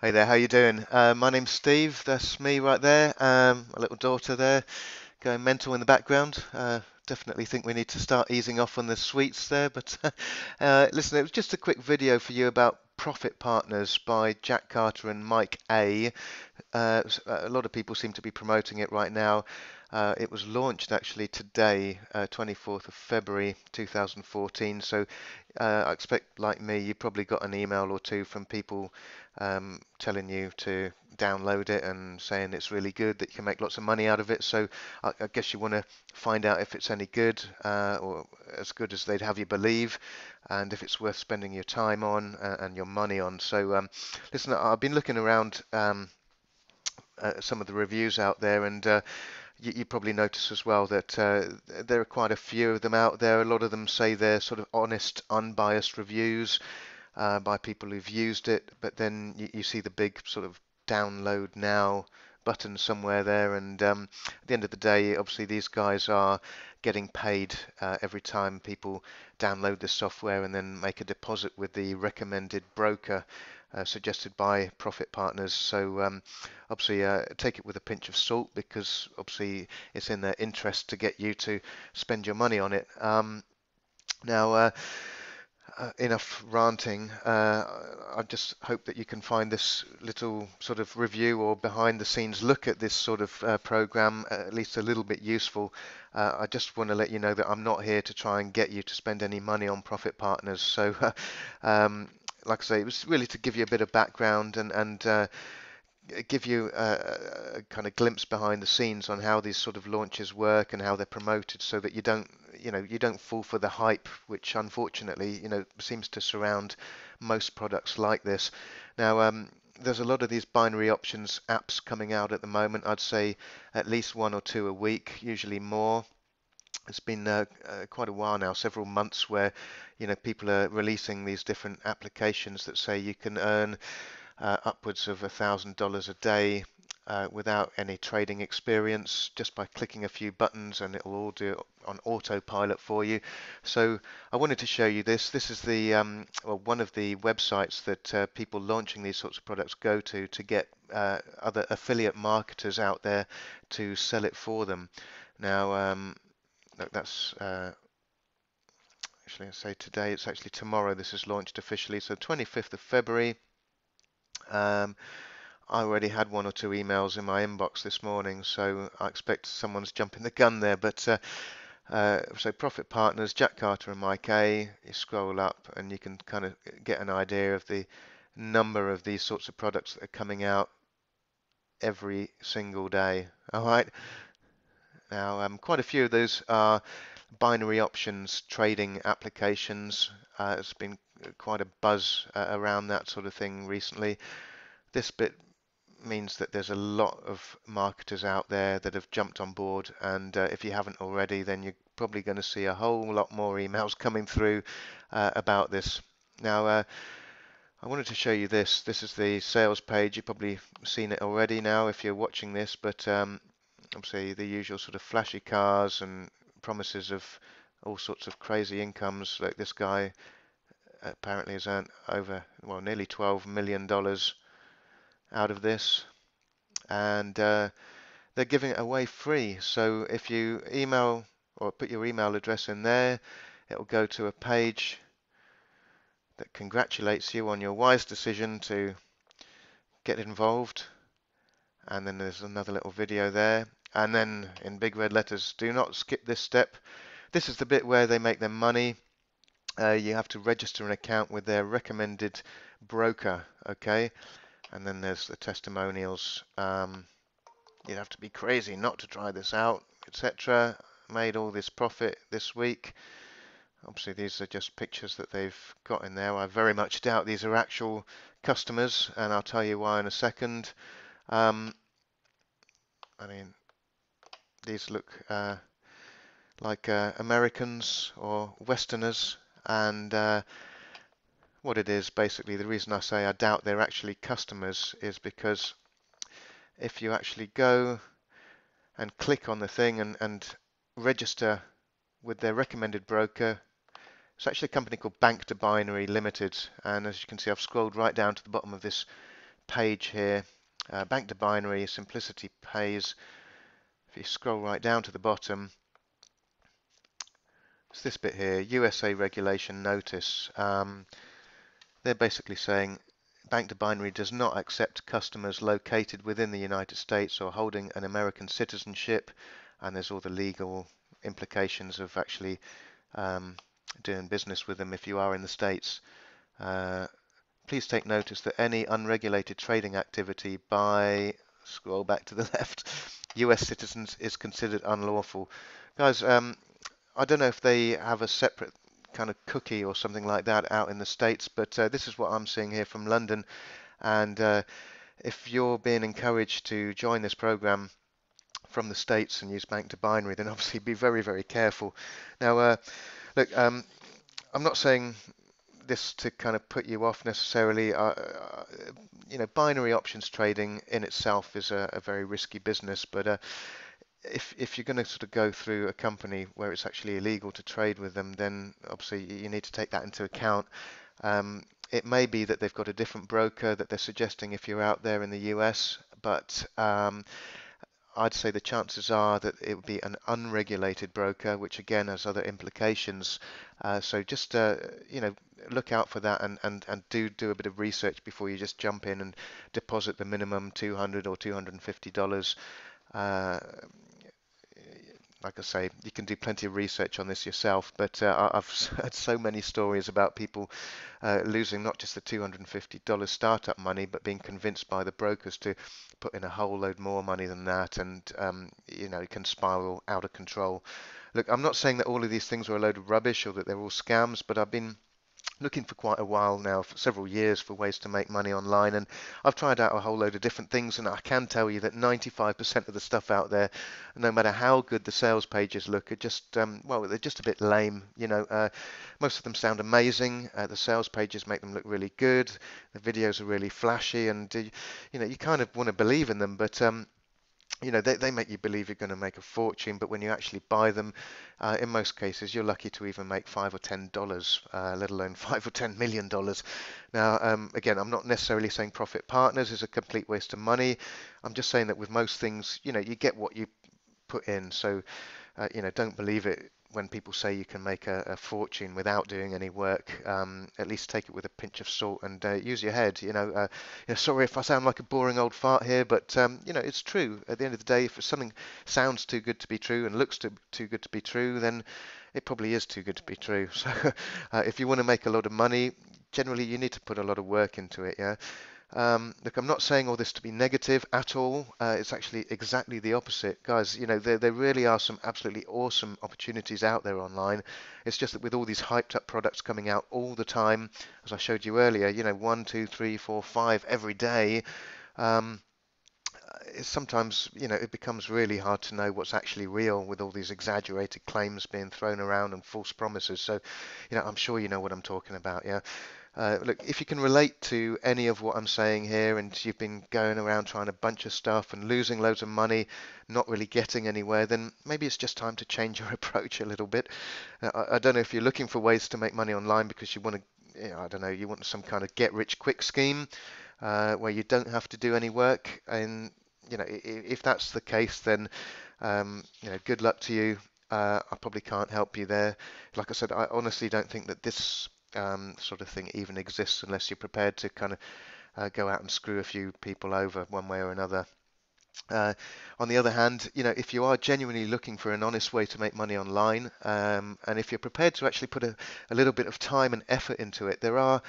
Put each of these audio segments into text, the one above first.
Hey there, how you doing? My name's Steve. That's me right there. My little daughter there, going mental in the background. Definitely think we need to start easing off on the sweets there. But listen, it was just a quick video for you about Profit Partners by Jack Carter and Mike A. A lot of people seem to be promoting it right now. It was launched actually today, 24th of February 2014. So I expect, like me, you probably got an email or two from people telling you to download it and saying it's really good, that you can make lots of money out of it. So I guess you want to find out if it's any good or as good as they'd have you believe, and if it's worth spending your time on and your money on. So listen, I've been looking around. Some of the reviews out there, and you probably notice as well that there are quite a few of them out there. A lot of them say they're sort of honest, unbiased reviews by people who've used it, but then you see the big sort of download now button somewhere there, and at the end of the day, obviously these guys are getting paid every time people download the software and then make a deposit with the recommended broker suggested by Profit Partners. So obviously take it with a pinch of salt, because obviously it's in their interest to get you to spend your money on it. Now, enough ranting. I just hope that you can find this little sort of review or behind the scenes look at this sort of program at least a little bit useful. I just want to let you know that I'm not here to try and get you to spend any money on Profit Partners. So, like I say, it was really to give you a bit of background and give you a kind of glimpse behind the scenes on how these sort of launches work and how they're promoted, so that you don't fall for the hype, which unfortunately seems to surround most products like this. Now, there's a lot of these binary options apps coming out at the moment. I'd say at least one or two a week, usually more. It's been quite a while now, several months, where people are releasing these different applications that say you can earn upwards of $1,000 a day without any trading experience, just by clicking a few buttons, and it'll all do it on autopilot for you. So I wanted to show you this. This is the one of the websites that people launching these sorts of products go to get other affiliate marketers out there to sell it for them. Now, that's actually, I say today, it's actually tomorrow this is launched officially, so 25th of February. Um, I already had one or two emails in my inbox this morning, so I expect someone's jumping the gun there. But so Profit Partners, Jack Carter and Mike A. You scroll up and you can kind of get an idea of the number of these sorts of products that are coming out every single day. All right. Now, quite a few of those are binary options trading applications. It's been quite a buzz around that sort of thing recently. This bit means that there's a lot of marketers out there that have jumped on board, and if you haven't already, then you're probably going to see a whole lot more emails coming through about this. Now, I wanted to show you this. This is the sales page. You've probably seen it already now if you're watching this, but obviously the usual sort of flashy cars and promises of all sorts of crazy incomes. Like this guy apparently has earned over, well, nearly $12 million out of this, and they're giving it away free. So if you email or put your email address in there, it will go to a page that congratulates you on your wise decision to get involved. And then there's another little video there. And then in big red letters, do not skip this step. This is the bit where they make their money. You have to register an account with their recommended broker, okay? And then there's the testimonials. You'd have to be crazy not to try this out, etc. Made all this profit this week. Obviously, these are just pictures that they've got in there. I very much doubt these are actual customers, and I'll tell you why in a second. I mean, these look like Americans or Westerners, and what it is basically, the reason I say I doubt they're actually customers is because if you actually go and click on the thing and register with their recommended broker. It's actually a company called Bank to Binary Limited, and as you can see, I've scrolled right down to the bottom of this page here, back to binary, simplicity pays. If you scroll right down to the bottom, it's this bit here, USA regulation notice. They're basically saying Bank to Binary does not accept customers located within the United States or holding an American citizenship, and there's all the legal implications of actually um, doing business with them if you are in the States. Uh, Please take notice that any unregulated trading activity by, scroll back to the left, US citizens is considered unlawful. Guys, I don't know if they have a separate kind of cookie or something like that out in the States, but this is what I'm seeing here from London. And if you're being encouraged to join this program from the States and use Bank to Binary, then obviously be very, very careful. Now, look, I'm not saying this to kind of put you off necessarily. Binary options trading in itself is a very risky business, but if you're going to sort of go through a company where it's actually illegal to trade with them, then obviously you need to take that into account. It may be that they've got a different broker that they're suggesting if you're out there in the US, but I'd say the chances are that it would be an unregulated broker, which again has other implications. So just look out for that and do a bit of research before you just jump in and deposit the minimum $200 or $250. Uh, like I say, you can do plenty of research on this yourself, but I've heard so many stories about people losing not just the $250 startup money, but being convinced by the brokers to put in a whole load more money than that, and it can spiral out of control. Look, I'm not saying that all of these things are a load of rubbish or that they're all scams, but I've been looking for quite a while now, for several years, for ways to make money online, and I've tried out a whole load of different things, and I can tell you that 95% of the stuff out there, no matter how good the sales pages look, are just they're just a bit lame. Most of them sound amazing. The sales pages make them look really good. The videos are really flashy, and you kind of want to believe in them, but they make you believe you're going to make a fortune, but when you actually buy them, in most cases, you're lucky to even make $5 or $10, let alone $5 or $10 million. Now, again, I'm not necessarily saying profit partners is a complete waste of money. I'm just saying that with most things, you get what you put in. So, don't believe it when people say you can make a fortune without doing any work. At least take it with a pinch of salt and use your head. Sorry if I sound like a boring old fart here, but it's true. At the end of the day, if something sounds too good to be true and looks too good to be true, then it probably is too good to be true. So, if you want to make a lot of money, generally you need to put a lot of work into it. Yeah. Look, I'm not saying all this to be negative at all. It's actually exactly the opposite. Guys, there really are some absolutely awesome opportunities out there online. It's just that with all these hyped up products coming out all the time, as I showed you earlier, one, two, three, four, five every day, um, it's sometimes, it becomes really hard to know what's actually real with all these exaggerated claims being thrown around and false promises. So, I'm sure you know what I'm talking about, yeah? Look, if you can relate to any of what I'm saying here and you've been going around trying a bunch of stuff and losing loads of money, not really getting anywhere, then maybe it's just time to change your approach a little bit. I don't know if you're looking for ways to make money online because you want to, I don't know, you want some kind of get rich quick scheme where you don't have to do any work. And, if that's the case, then, good luck to you. I probably can't help you there. Like I said, I honestly don't think that this sort of thing even exists unless you're prepared to kind of go out and screw a few people over one way or another. Uh, on the other hand, if you are genuinely looking for an honest way to make money online, and if you're prepared to actually put a little bit of time and effort into it, there are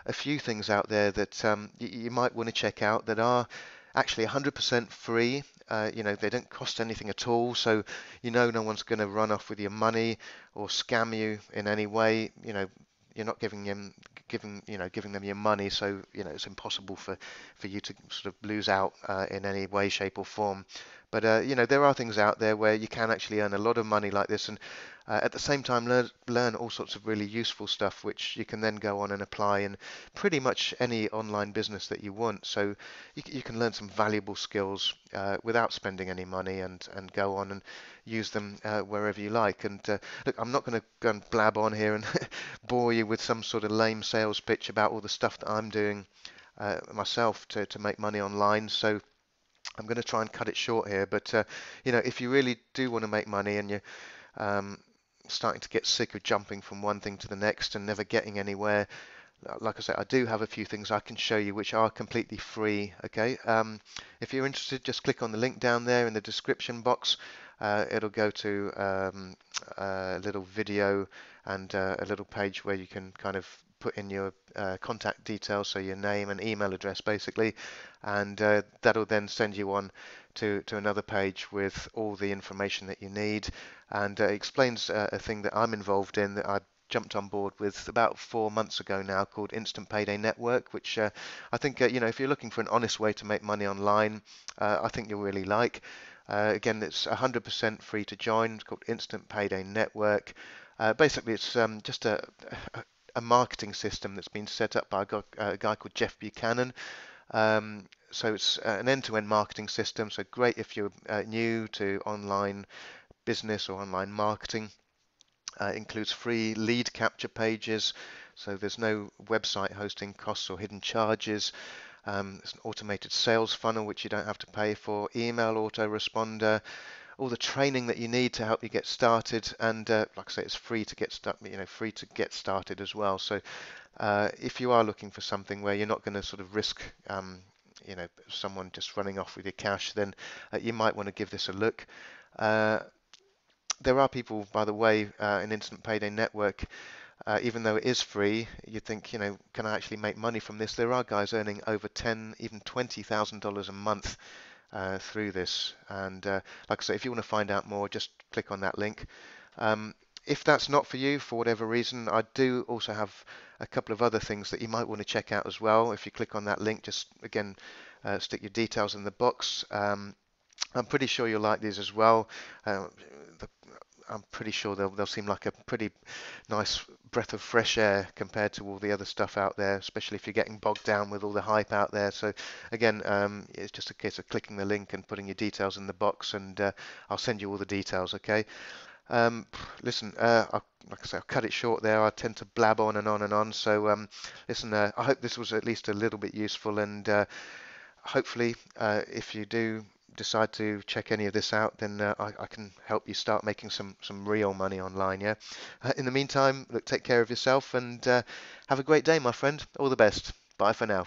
a few things out there that you might want to check out that are actually 100% free. They don't cost anything at all, so no one's going to run off with your money or scam you in any way. You're not giving them your money, so it's impossible for you to sort of lose out in any way, shape, or form. But there are things out there where you can actually earn a lot of money like this, and at the same time learn all sorts of really useful stuff, which you can then go on and apply in pretty much any online business that you want. So you can learn some valuable skills without spending any money, and go on and use them wherever you like. And look, I'm not going to go and blab on here and bore you with some sort of lame sales pitch about all the stuff that I'm doing. myself to make money online. So I'm going to try and cut it short here. But if you really do want to make money and you're um, starting to get sick of jumping from one thing to the next and never getting anywhere, like I said, I do have a few things I can show you which are completely free. Okay, if you're interested, just click on the link down there in the description box. It'll go to a little video and a little page where you can kind of put in your contact details, so your name and email address basically, and that'll then send you on to another page with all the information that you need, and explains a thing that I'm involved in that I jumped on board with about 4 months ago now, called Instant Payday Network, which I think if you're looking for an honest way to make money online, I think you'll really like. Again, it's 100% free to join. It's called Instant Payday Network. Basically, it's just a marketing system that's been set up by a guy called Jeff Buchanan. So it's an end-to-end marketing system. So great if you're new to online business or online marketing. It includes free lead capture pages, so there's no website hosting costs or hidden charges. There's an automated sales funnel which you don't have to pay for, email autoresponder, all the training that you need to help you get started, and like I say, it's free to get free to get started as well. So if you are looking for something where you're not going to sort of risk someone just running off with your cash, then you might want to give this a look. Uh, there are people, by the way, in Instant Payday Network, even though it is free, you think, can I actually make money from this? There are guys earning over ten, even $20,000 a month through this. And like I say, if you want to find out more, just click on that link. If that's not for you, for whatever reason, I do also have a couple of other things that you might want to check out as well. If you click on that link, just again, stick your details in the box. I'm pretty sure you'll like these as well. Uh, the, I'm pretty sure they'll seem like a pretty nice breath of fresh air compared to all the other stuff out there, especially if you're getting bogged down with all the hype out there. So again, it's just a case of clicking the link and putting your details in the box, and I'll send you all the details. Okay. Um, Listen, like I say, I'll cut it short there. I tend to blab on and on and on. So listen, I hope this was at least a little bit useful, and hopefully, if you do decide to check any of this out, then I can help you start making some real money online. Yeah. In the meantime, look, take care of yourself and have a great day, my friend. All the best. Bye for now.